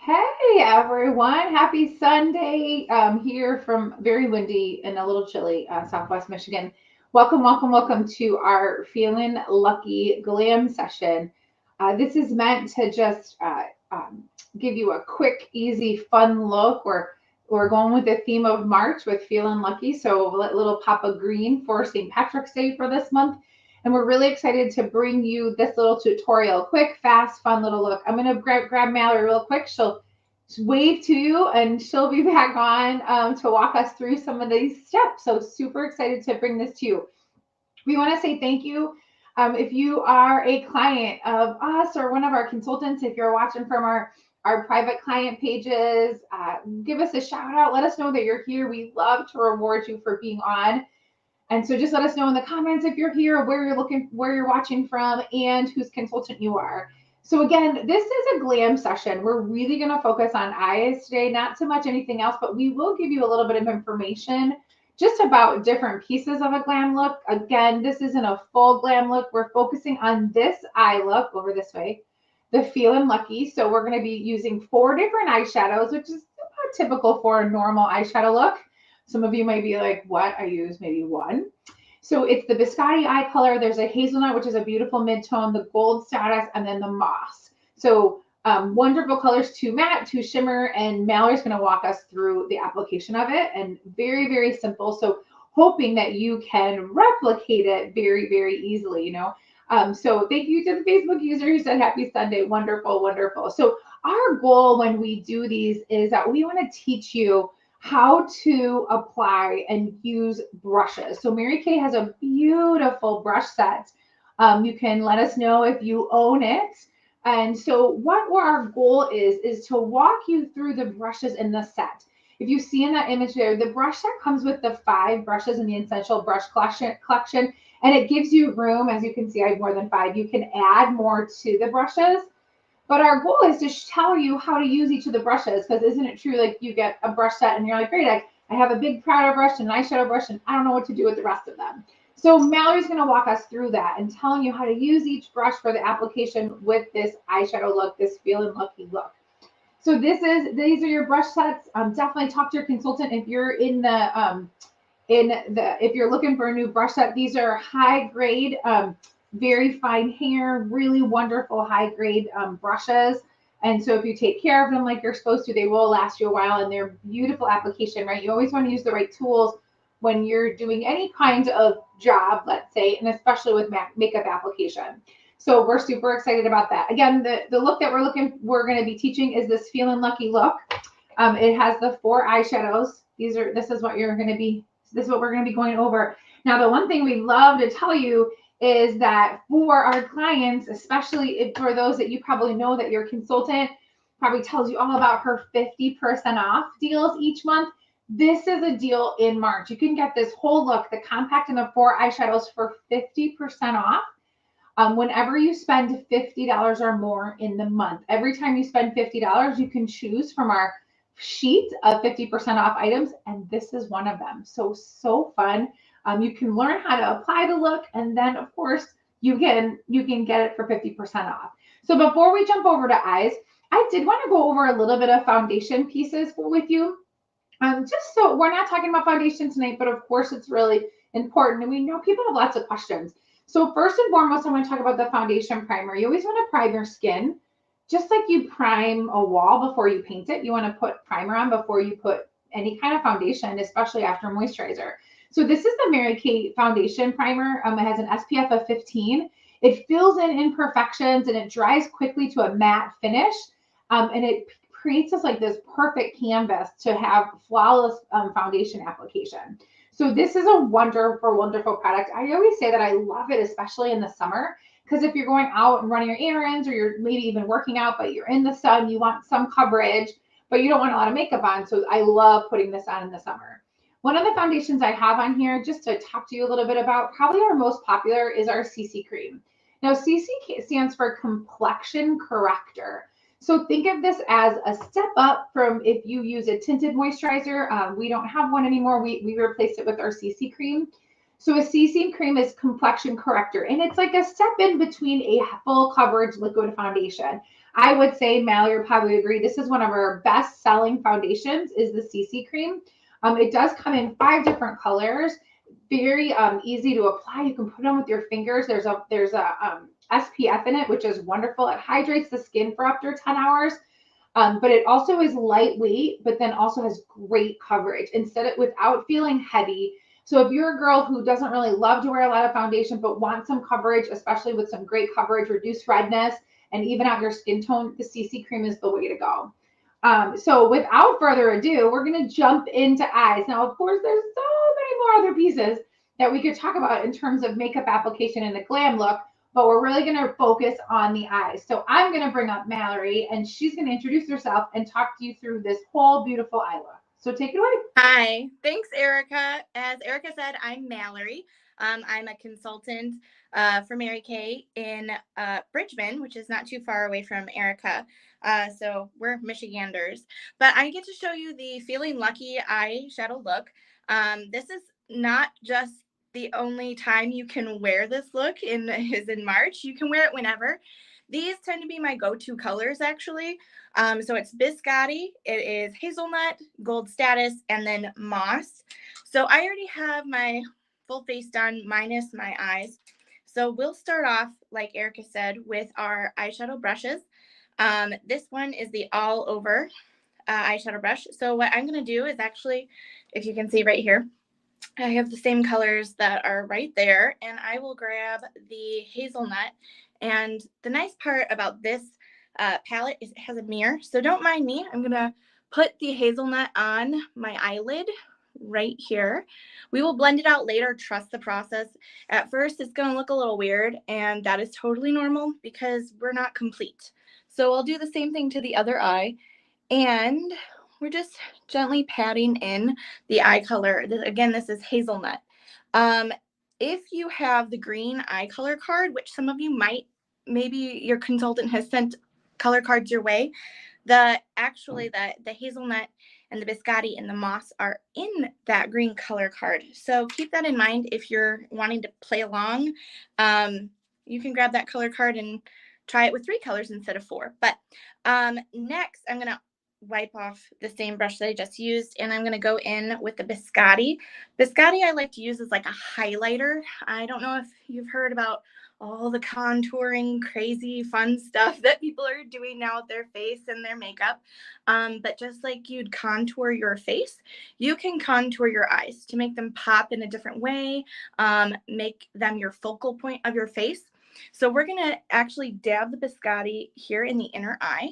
Hey everyone, happy Sunday. Here from very windy and a little chilly Southwest Michigan. Welcome to our Feelin' Lucky Glam session. This is meant to just give you a quick, easy, fun look. We're going with the theme of March with Feelin' Lucky, so a little pop of green for St. Patrick's Day for this month. And we're really excited to bring you this little tutorial. Quick, fast, fun little look. I'm going to grab Mallory real quick. She'll wave to you and she'll be back on to walk us through some of these steps. So super excited to bring this to you. We want to say thank you. If you are a client of us or one of our consultants, if you're watching from our private client pages, give us a shout out. Let us know that you're here. We love to reward you for being on. And so just let us know in the comments if you're here, where you're watching from, and whose consultant you are. So again, this is a glam session. We're really going to focus on eyes today, not so much anything else, but we will give you a little bit of information just about different pieces of a glam look. Again, this isn't a full glam look. We're focusing on this eye look over this way, the Feelin' Lucky. So we're going to be using 4 different eyeshadows, which is about typical for a normal eyeshadow look. Some of you might be like, what? I use maybe one. So it's the Biscotti eye color. There's a hazelnut, which is a beautiful mid-tone, the gold status, and then the moss. So wonderful colors to matte, to shimmer, and Mallory's going to walk us through the application of it. And very, very simple. So hoping that you can replicate it very, very easily, So thank you to the Facebook user who said happy Sunday. Wonderful, wonderful. So our goal when we do these is that we want to teach you how to apply and use brushes. So Mary Kay has a beautiful brush set. You can let us know if you own it. And so what our goal is to walk you through the brushes in the set. If you see in that image there, the brush set comes with the 5 brushes in the Essential Brush collection, and it gives you room. As you can see, I have more than 5. You can add more to the brushes. But our goal is to tell you how to use each of the brushes, because isn't it true, like you get a brush set and you're like, great, I have a big powder brush and an eyeshadow brush and I don't know what to do with the rest of them. So Mallory's going to walk us through that and telling you how to use each brush for the application with this eyeshadow look, this Feelin' Lucky look. So these are your brush sets. Definitely talk to your consultant if you're if you're looking for a new brush set. These are high grade, very fine hair, really wonderful high grade brushes. And so if you take care of them like you're supposed to, they will last you a while, and they're beautiful application, right? You always want to use the right tools when you're doing any kind of job, let's say, and especially with makeup application. So we're super excited about that. Again, the look that we're going to be teaching is this Feelin' Lucky look. It has the 4 eyeshadows. This is what we're going to be going over. Now, the one thing we love to tell you is that for our clients, especially for those that you probably know that your consultant probably tells you all about her 50% off deals each month. This is a deal in March. You can get this whole look, the compact and the 4 eyeshadows for 50% off. Whenever you spend $50 or more in the month, every time you spend $50, you can choose from our sheet of 50% off items, and this is one of them. So fun. You can learn how to apply the look, and then of course you can get it for 50% off. So before we jump over to eyes, I did want to go over a little bit of foundation pieces with you. Just so we're not talking about foundation tonight, but of course it's really important, and we know people have lots of questions. So first and foremost, I want to talk about the foundation primer. You always want to prime your skin, just like you prime a wall before you paint it. You want to put primer on before you put any kind of foundation, especially after moisturizer. So this is the Mary Kay foundation primer. It has an SPF of 15. It fills in imperfections and it dries quickly to a matte finish. And it creates this perfect canvas to have flawless foundation application. So this is a wonderful, wonderful product. I always say that I love it, especially in the summer, because if you're going out and running your errands, or you're maybe even working out, but you're in the sun, you want some coverage, but you don't want a lot of makeup on. So I love putting this on in the summer. One of the foundations I have on here, just to talk to you a little bit about, probably our most popular is our CC cream. Now, CC stands for complexion corrector. So think of this as a step up from if you use a tinted moisturizer. We don't have one anymore. We replaced it with our CC cream. So a CC cream is complexion corrector, and it's like a step in between a full coverage liquid foundation. I would say Mallory would probably agree. This is one of our best selling foundations is the CC cream. It does come in 5 different colors. Very easy to apply. You can put it on with your fingers. There's a SPF in it, which is wonderful. It hydrates the skin for up to 10 hours. But it also is lightweight, but then also has great coverage instead of without feeling heavy. So if you're a girl who doesn't really love to wear a lot of foundation, but wants some coverage, especially with some great coverage, reduce redness, and even out your skin tone, the CC cream is the way to go. So without further ado, we're going to jump into eyes. Now, of course, there's so many more other pieces that we could talk about in terms of makeup application and the glam look, but we're really going to focus on the eyes. So I'm going to bring up Mallory, and she's going to introduce herself and talk to you through this whole beautiful eye look. So take it away. Hi, thanks, Erica. As Erica said, I'm Mallory. I'm a consultant for Mary Kay in Bridgman, which is not too far away from Erica. So we're Michiganders. But I get to show you the Feeling Lucky eyeshadow look. This is not just the only time you can wear this look is in March. You can wear it whenever. These tend to be my go-to colors, actually. So it's biscotti, it is hazelnut, gold status, and then moss. So I already have my full face done minus my eyes. So we'll start off, like Erica said, with our eyeshadow brushes. This one is the all over eyeshadow brush. So what I'm going to do is actually, if you can see right here, I have the same colors that are right there, and I will grab the hazelnut. And the nice part about this palette is it has a mirror, so don't mind me. I'm going to put the hazelnut on my eyelid right here. We will blend it out later. Trust the process. At first, it's going to look a little weird, and that is totally normal because we're not complete. So I'll do the same thing to the other eye, and we're just gently patting in the eye color. Again, this is hazelnut. If you have the green eye color card, which some of you might, maybe your consultant has sent color cards your way, the hazelnut and the biscotti and the moss are in that green color card. So keep that in mind if you're wanting to play along. You can grab that color card and try it with 3 colors instead of 4. But next, I'm going to wipe off the same brush that I just used, and I'm going to go in with the biscotti. Biscotti I like to use as like a highlighter. I don't know if you've heard about all the contouring, crazy, fun stuff that people are doing now with their face and their makeup. But just like you'd contour your face, you can contour your eyes to make them pop in a different way, make them your focal point of your face. So we're going to actually dab the biscotti here in the inner eye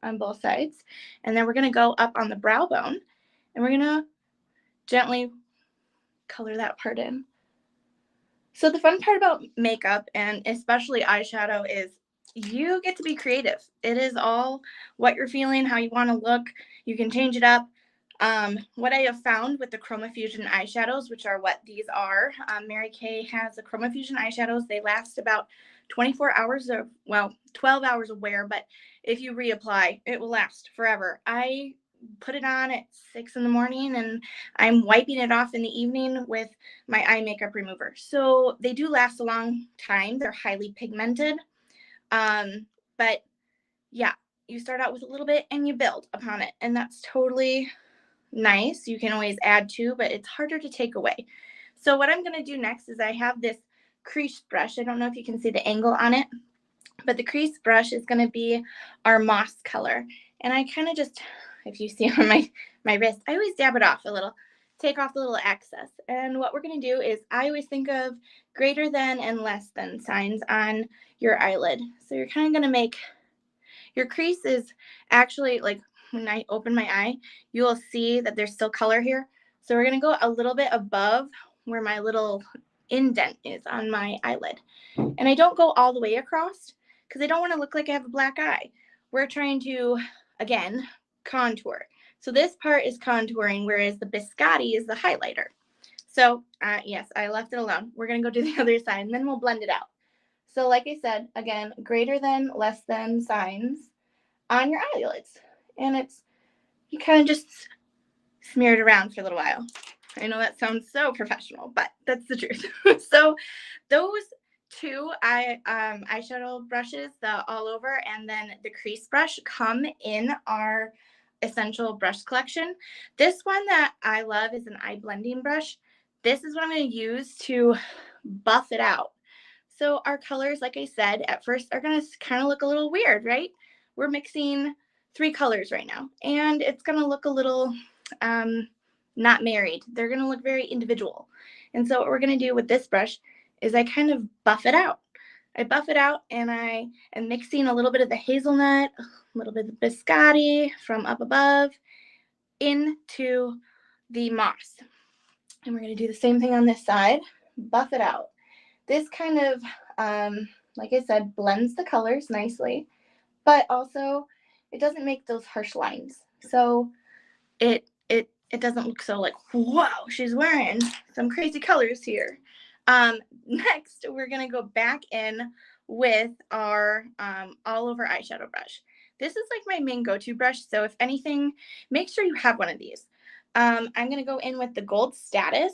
on both sides. And then we're going to go up on the brow bone, and we're going to gently color that part in. So the fun part about makeup, and especially eyeshadow, is you get to be creative. It is all what you're feeling, how you want to look. You can change it up. What I have found with the Chroma Fusion eyeshadows, which are what these are, Mary Kay has the Chroma Fusion eyeshadows. They last about 24 hours of, 12 hours of wear, but if you reapply, it will last forever. I put it on at 6 in the morning, and I'm wiping it off in the evening with my eye makeup remover. So they do last a long time. They're highly pigmented. But yeah, you start out with a little bit and you build upon it, and that's totally nice. You can always add to, but it's harder to take away. So what I'm going to do next is I have this crease brush. I don't know if you can see the angle on it, but the crease brush is going to be our moss color. And I kind of just, if you see on my wrist, I always dab it off a little, take off the little excess. And what we're going to do is I always think of greater than and less than signs on your eyelid. So you're kind of going to make, your crease is actually like, when I open my eye, you will see that there's still color here. So we're going to go a little bit above where my little indent is on my eyelid. And I don't go all the way across because I don't want to look like I have a black eye. We're trying to, again, contour. So this part is contouring, whereas the biscotti is the highlighter. So yes, I left it alone. We're going to go to the other side, and then we'll blend it out. So like I said, again, greater than, less than signs on your eyelids. And it's, you kind of just smear it around for a little while. I know that sounds so professional, but that's the truth. So those two eyeshadow brushes, the all over and then the crease brush, come in our essential brush collection. This one that I love is an eye blending brush. This is what I'm going to use to buff it out. So our colors, like I said, at first are going to kind of look a little weird, right? We're mixing 3 colors right now, and it's going to look a little not married. They're going to look very individual. And so what we're going to do with this brush is I kind of buff it out. I buff it out, and I am mixing a little bit of the hazelnut, a little bit of biscotti from up above into the moss. And we're going to do the same thing on this side, buff it out. This kind of, like I said, blends the colors nicely, but also it doesn't make those harsh lines. So it doesn't look so like, whoa, she's wearing some crazy colors here. Next, we're going to go back in with our all over eyeshadow brush. This is like my main go-to brush. So if anything, make sure you have one of these. I'm going to go in with the Gold Status.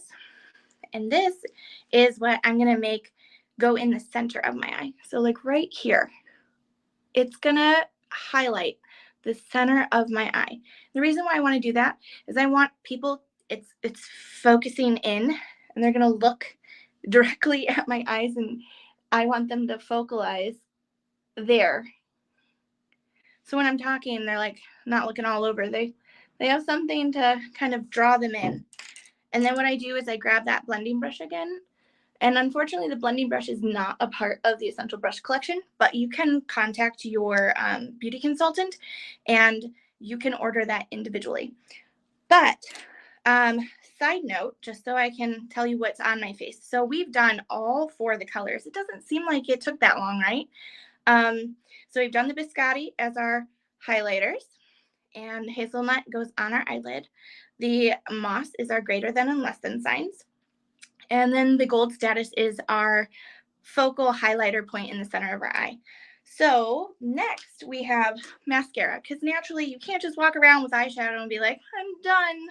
And this is what I'm going to make go in the center of my eye. So like right here, it's going to highlight the center of my eye. The reason why I want to do that is I want people, it's focusing in, and they're going to look directly at my eyes, and I want them to focalize there. So when I'm talking, they're like not looking all over. They have something to kind of draw them in. And then what I do is I grab that blending brush again. And unfortunately, the blending brush is not a part of the Essential Brush Collection, but you can contact your beauty consultant and you can order that individually. But side note, just so I can tell you what's on my face. So we've done all 4 of the colors. It doesn't seem like it took that long, right? So we've done the biscotti as our highlighters, and hazelnut goes on our eyelid. The moss is our greater than and less than signs. And then the Gold Status is our focal highlighter point in the center of our eye. So next we have mascara, because naturally you can't just walk around with eyeshadow and be like, I'm done.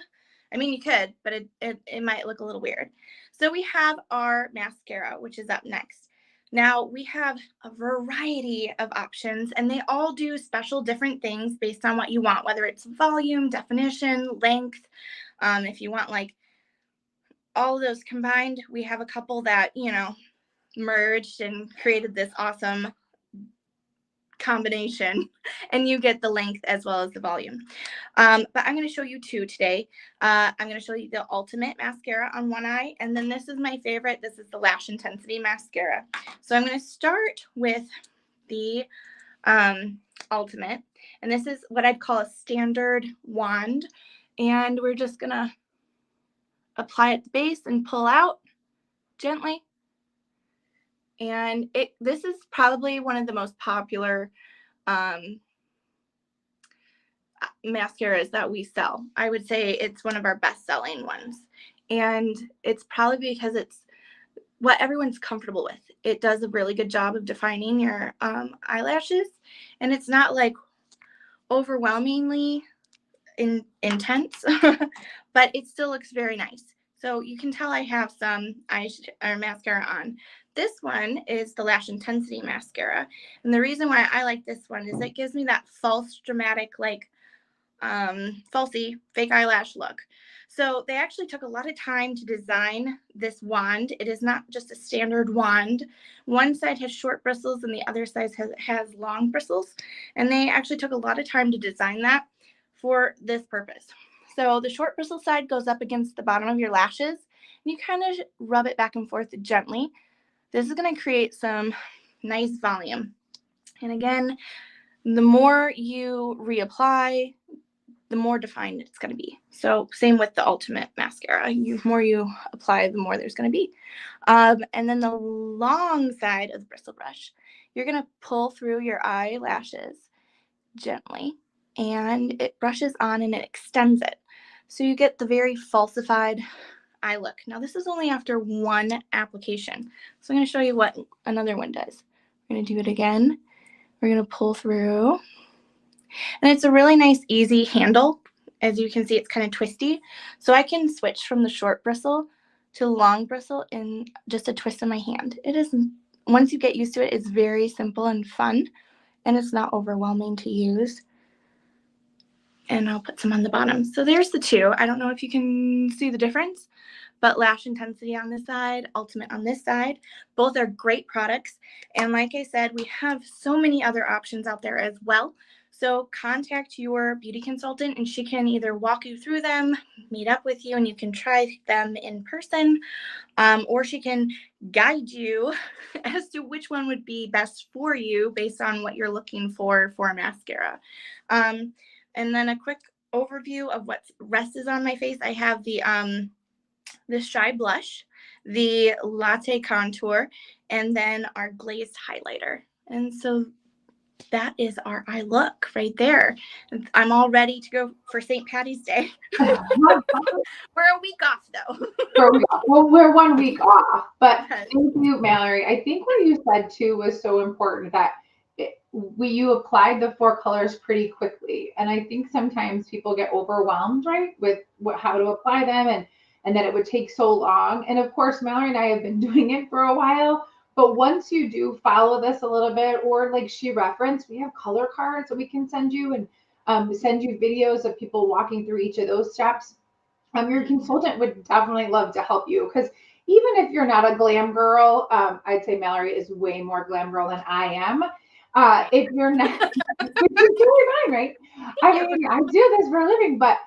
I mean, you could, but it might look a little weird. So we have our mascara, which is up next. Now we have a variety of options, and they all do special different things based on what you want, whether it's volume, definition, length. If you want like all of those combined, we have a couple that, you know, merged and created this awesome combination, and you get the length as well as the volume. But I'm going to show you 2 today. I'm going to show you the Ultimate Mascara on one eye, and then this is my favorite. This is the Lash Intensity Mascara. So I'm going to start with the Ultimate, and this is what I'd call a standard wand, and we're just going to apply at the base and pull out gently. And this is probably one of the most popular mascaras that we sell. I would say it's one of our best-selling ones. And it's probably because it's what everyone's comfortable with. It does a really good job of defining your eyelashes. And it's not like overwhelmingly intense, but it still looks very nice. So you can tell I have some mascara on. This one is the Lash Intensity Mascara. And the reason why I like this one is it gives me that false, dramatic, like falsy fake eyelash look. So they actually took a lot of time to design this wand. It is not just a standard wand. One side has short bristles and the other side has long bristles. And they actually took a lot of time to design that for this purpose. So the short bristle side goes up against the bottom of your lashes, and you kind of rub it back and forth gently. This is going to create some nice volume. And again, the more you reapply, the more defined it's going to be. So same with the Ultimate Mascara. The more you apply, the more there's going to be. And then the long side of the bristle brush, you're going to pull through your eyelashes gently, and it brushes on and it extends it. So you get the very falsified eye look. Now this is only after one application. So I'm going to show you what another one does. We're going to do it again. We're going to pull through. And it's a really nice, easy handle. As you can see, it's kind of twisty. So I can switch from the short bristle to long bristle in just a twist of my hand. It is once you get used to it, it's very simple and fun, and it's not overwhelming to use. And I'll put some on the bottom. So there's the two. I don't know if you can see the difference, but Lash Intensity on this side, Ultimate on this side. Both are great products. And like I said, we have so many other options out there as well. So contact your beauty consultant and she can either walk you through them, meet up with you, and you can try them in person, or she can guide you as to which one would be best for you based on what you're looking for a mascara. And then a quick overview of what rest is on my face. I have the Shy Blush, the Latte Contour, and then our Glazed Highlighter. And so that is our eye look right there. I'm all ready to go for St. Patty's Day. We're a week off, though. Well, we're 1 week off. But thank you, Mallory. I think what you said, too, was so important that you applied the 4 colors pretty quickly. And I think sometimes people get overwhelmed, right, with how to apply them and that it would take so long. And of course, Mallory and I have been doing it for a while. But once you do follow this a little bit, or like she referenced, we have color cards that we can send you and send you videos of people walking through each of those steps. Your consultant would definitely love to help you because even if you're not a glam girl, I'd say Mallory is way more glam girl than I am. If you're not, which is totally fine, right? I mean, I do this for a living, but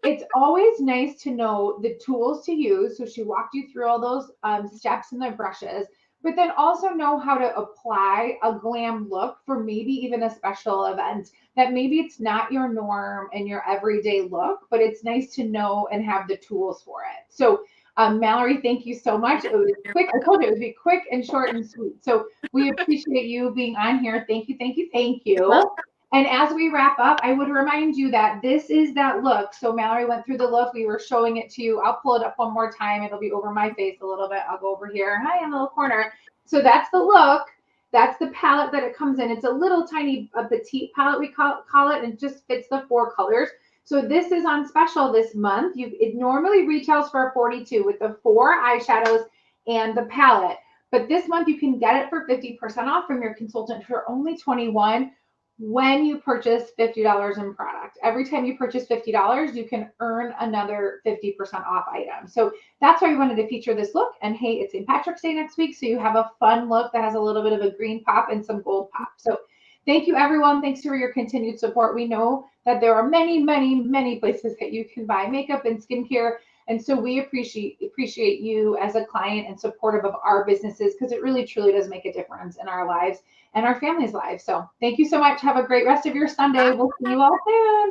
it's always nice to know the tools to use. So she walked you through all those steps and the brushes, but then also know how to apply a glam look for maybe even a special event that maybe it's not your norm and your everyday look, but it's nice to know and have the tools for it. So Mallory, thank you so much. It was quick. I told you it would be quick and short and sweet. So we appreciate you being on here. Thank you, thank you, thank you. And as we wrap up, I would remind you that this is that look. So Mallory went through the look. We were showing it to you. I'll pull it up one more time. It'll be over my face a little bit. I'll go over here. Hi, in the little corner. So that's the look. That's the palette that it comes in. It's a little tiny, a petite palette, we call it, and it just fits the 4 colors. So this is on special this month. It normally retails for $42 with the 4 eyeshadows and the palette. But this month you can get it for 50% off from your consultant for only $21 when you purchase $50 in product. Every time you purchase $50, you can earn another 50% off item. So that's why we wanted to feature this look. And hey, it's St. Patrick's Day next week, so you have a fun look that has a little bit of a green pop and some gold pop. So thank you, everyone. Thanks for your continued support. We know that there are many, many, many places that you can buy makeup and skincare. And so we appreciate you as a client and supportive of our businesses because it really, truly does make a difference in our lives and our families' lives. So thank you so much. Have a great rest of your Sunday. We'll see you all soon.